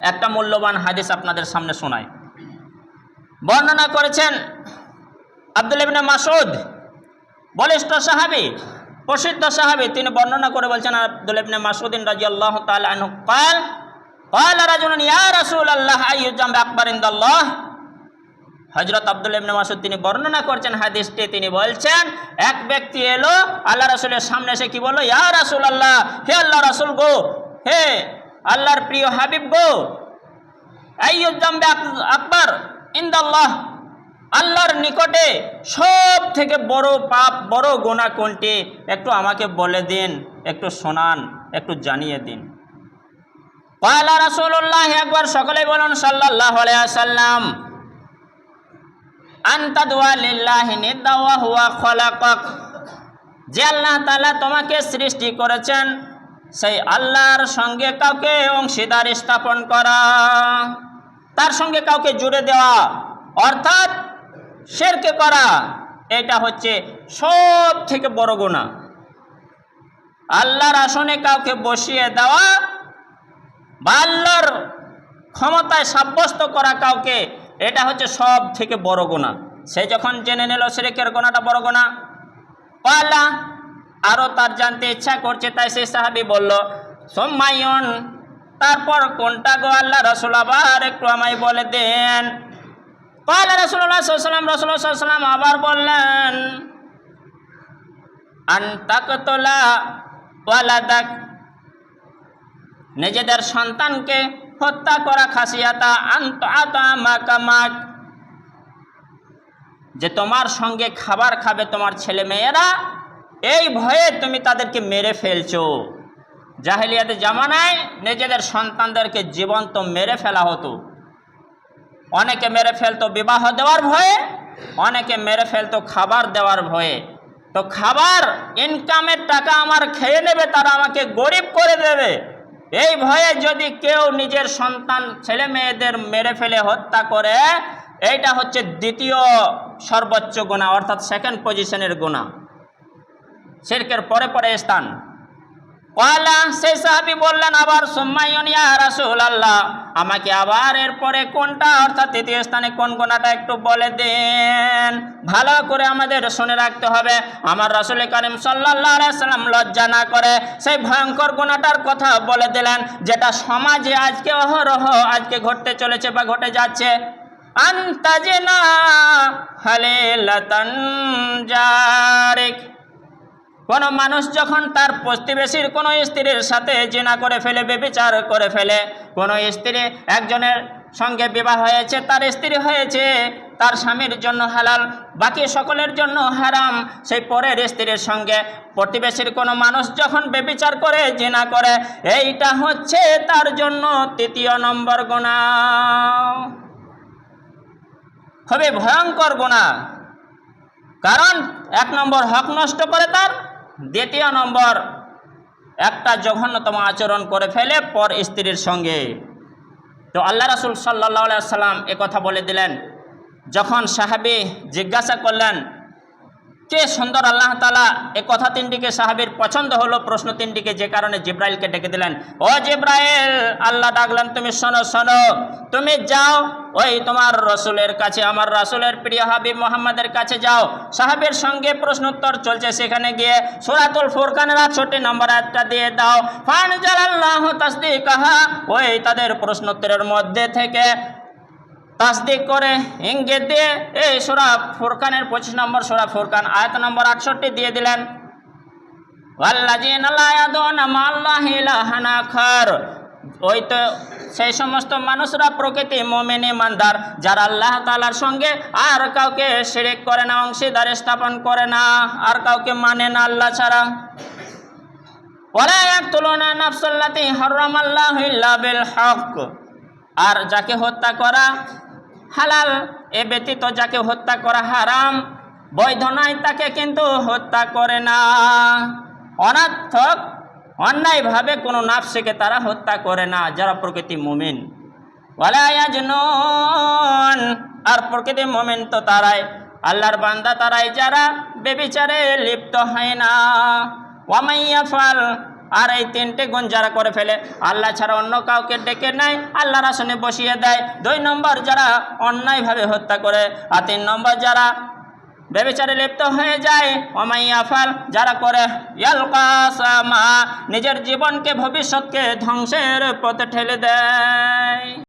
একটা মূল্যবান হাদিস আপনাদের সামনে শোনাই। বর্ণনা করেছেন আব্দুল্লাহ ইবনে মাসউদ, বলিষ্ঠ সাহাবী, প্রসিদ্ধ সাহাবী। তিনি বর্ণনা করে বলছেন, আব্দুল্লাহ ইবনে মাসউদ রাদিয়াল্লাহু তাআলা আনহু قال قال رجل يا رسول الله أي الذنب أكبر عند الله। হযরত আব্দুল্লাহ ইবনে মাসউদ তিনি বর্ণনা করছেন হাদিসটি। তিনি বলছেন, এক ব্যক্তি এলো আল্লাহ রাসূলের সামনে, এসে কি বলল, ইয়া রাসূলুল্লাহ, হে আল্লাহ রাসূল গো, হে আল্লাহর প্রিয় হাবিব গো, আইয়ুয যামবি আকবার ইনদাল্লাহ, আল্লাহর নিকটে সব থেকে বড় পাপ, বড় গুনাহ কোনটি? একটু আমাকে বলে দিন, একটু শোনান, একটু জানিয়ে দিন। ক্বালা রাসূলুল্লাহ, একবার সকলে বলুন সাল্লাল্লাহু আলাইহি ওয়াসাল্লাম, আনতা দুআ লিল্লাহি নিদ্দা ওয়া হুয়া খালাকাক, যে আল্লাহ তাআলা তোমাকে সৃষ্টি করেছেন সেই আল্লাহর সঙ্গে কাউকে অংশীদার স্থাপন করা, তার সঙ্গে কাউকে জুড়ে দেওয়া, অর্থাৎ শিরক করা, এটা হচ্ছে সব থেকে বড় গুনাহ। আল্লাহর আসনে কাউকে বসিয়ে দেওয়া বা আল্লাহর ক্ষমতায় সাব্যস্ত করা কাউকে, এটা হচ্ছে সব থেকে বড় গুনাহ। সে যখন জেনে নিল শিরকের গুনাহটা বড় গুনাহ, পালা আরও তার জানতে ইচ্ছা করছে, তাই সেই সাহাবী বলল, সুম্মায়ুন, তারপর কোনটা গো আল্লাহ রাসূল, আবার একটু আমায় বলে দেন। ক্বালা রাসূলুল্লাহ সাল্লাল্লাহু আলাইহি ওয়াসাল্লাম, রাসূলুল্লাহ সাল্লাল্লাহু আলাইহি ওয়াসাল্লাম আবার বললেন, আন তাকতুলা ওয়ালাদাক, নিজেদের সন্তানকে হত্যা করা, খাসিয়াতা আনতা মাকামাক, যে তোমার সঙ্গে খাবার খাবে তোমার ছেলে মেয়েরা, এই ভয়ে তুমি তাদেরকে মেরে ফেলছো। জাহেলিয়াতের জামানায় নিজেদের সন্তানদেরকে জীবন্ত মেরে ফেলা হতো। অনেকে মেরে ফেলতো বিবাহ দেওয়ার ভয়ে, অনেকে মেরে ফেলতো খাবার দেওয়ার ভয়ে। তো খাবার ইনকামের টাকা আমার খেয়ে নেবে, তারা আমাকে গরিব করে দেবে, এই ভয়ে যদি কেউ নিজের সন্তান ছেলে মেয়েদের মেরে ফেলে হত্যা করে, এইটা হচ্ছে দ্বিতীয় সর্বোচ্চ গুনাহ, অর্থাৎ সেকেন্ড পজিশনের গুনাহ, শিরকের পরে পরে স্থান। ক্বালা, সেই সাহাবী বললেন আবার, সুম্মায়ুন ইয়া রাসূলুল্লাহ, আমাকে আবার এরপরে কোনটা, অর্থাৎ তৃতীয় স্থানে কোন গুনাহটা একটু বলে দেন। ভালো করে আমাদের শুনে রাখতে হবে। আমার রাসূল কারীম সাল্লাল্লাহু আলাইহি ওয়াসাল্লাম লজ্জা না করে সেই ভয়ঙ্কর গুনাহটার কথা বলে দিলেন, যেটা সমাজে আজকে অহরহ আজকে ঘটতে চলেছে বা ঘটে যাচ্ছে। আনতাজিনা হালিলাতান জারিক, কোনো মানুষ যখন তার প্রতিবেশীর কোনো স্ত্রীর সাথে জিনা করে ফেলে, ব্যভিচার করে ফেলে, কোনো স্ত্রী একজনের সঙ্গে বিবাহ হয়েছে, তার স্ত্রী হয়েছে, তার স্বামীর জন্য হালাল, বাকি সকলের জন্য হারাম, সেই পরের স্ত্রীর সঙ্গে প্রতিবেশীর কোনো মানুষ যখন ব্যভিচার করে, জিনা করে, এইটা হচ্ছে তার জন্য তৃতীয় নম্বর গুনাহ, খুবই ভয়ঙ্কর গুনাহ। কারণ এক নম্বর হক নষ্ট করে তার, দ্বিতীয় নম্বর একটা জঘন্যতম আচরণ করে ফেলে পর স্ত্রীর সঙ্গে। তো আল্লাহ রাসূল সাল্লাল্লাহু আলাইহি ওয়াসাল্লাম এ কথা বলে দিলেন। যখন সাহাবী জিজ্ঞাসা করলেন, কে সুন্দর আল্লাহ তাআলা, এ কথা তিনটিকে সাহাবীর পছন্দ হলো, প্রশ্ন তিনটিকে, যে কারণে জিব্রাইলকে ডেকে দিলেন। ও জিব্রাইল, আল্লাহ ডাকলেন, তুমি শোনো শোনো, তুমি যাও ওই তোমার রাসূলের কাছে, আমার রাসূলের প্রিয় হাবিব মুহাম্মাদের কাছে যাও। সাহাবীর সঙ্গে প্রশ্নোত্তর চলছে, সেখানে গিয়ে সূরাতুল ফুরকানের 68 নম্বর আয়াতটা দিয়ে দাও। ফানজালাল্লাহু তাসদিকাহা, ওই তাদের প্রশ্নোত্তরের মধ্যে থেকে তাসদিক করে ইঙ্গিত দিয়ে এই সূরা ফুরকানের 25 নম্বর সূরা ফুরকান আয়াত নম্বর 68 দিয়ে দিলেন। ওয়াল্লাযিনা লা ইয়াদুনা মাআল্লাহি ইলাহান আখার, ওই তো সেই সমস্ত মানুষরা প্রকৃতি মুমিন ইমানদার, যারা আল্লাহ তাআলার সঙ্গে আর কাউকে শিরক করে না, অংশীদার স্থাপন করে না, আর কাউকে মানে না আল্লাহ ছাড়া। ওয়ালা ইয়াকতুলুনা নাফসাল্লাতী হারামাল্লাহু ইল্লা বিল হক, আর যাকে হত্যা করা হালাল, এ ব্যতীত যাকে হত্যা করা হারাম, বৈধ নয়, তাকে কিন্তু হত্যা করে না। অনর্থক অন্যায়ভাবে কোনো নাফসকে তারা হত্যা করে না, যারা প্রকৃতি মুমিন। ওয়ালা ইয়াজনুন, আর প্রকৃতি মুমিন তো তারাই, আল্লাহর বান্দা তারাই যারা বেবিচারে লিপ্ত হয় না। ওয়া মাইয়াফাল, আর এই তিনটে গুণ যারা করে ফেলে, আল্লাহ ছাড়া অন্য কাউকে ডেকে নেয়, আল্লাহর আসনে বসিয়ে দেয়। 2 নম্বর যারা অন্যায়ভাবে হত্যা করে, আর 3 নম্বর যারা ব্যভিচারে লিপ্ত হয়ে যায়, ওমাইয়াফাল যারা করে, ইয়ালকাসামা নিজের জীবনকে ভবিষ্যৎকে ধ্বংসের পথে ঠেলে দেয়।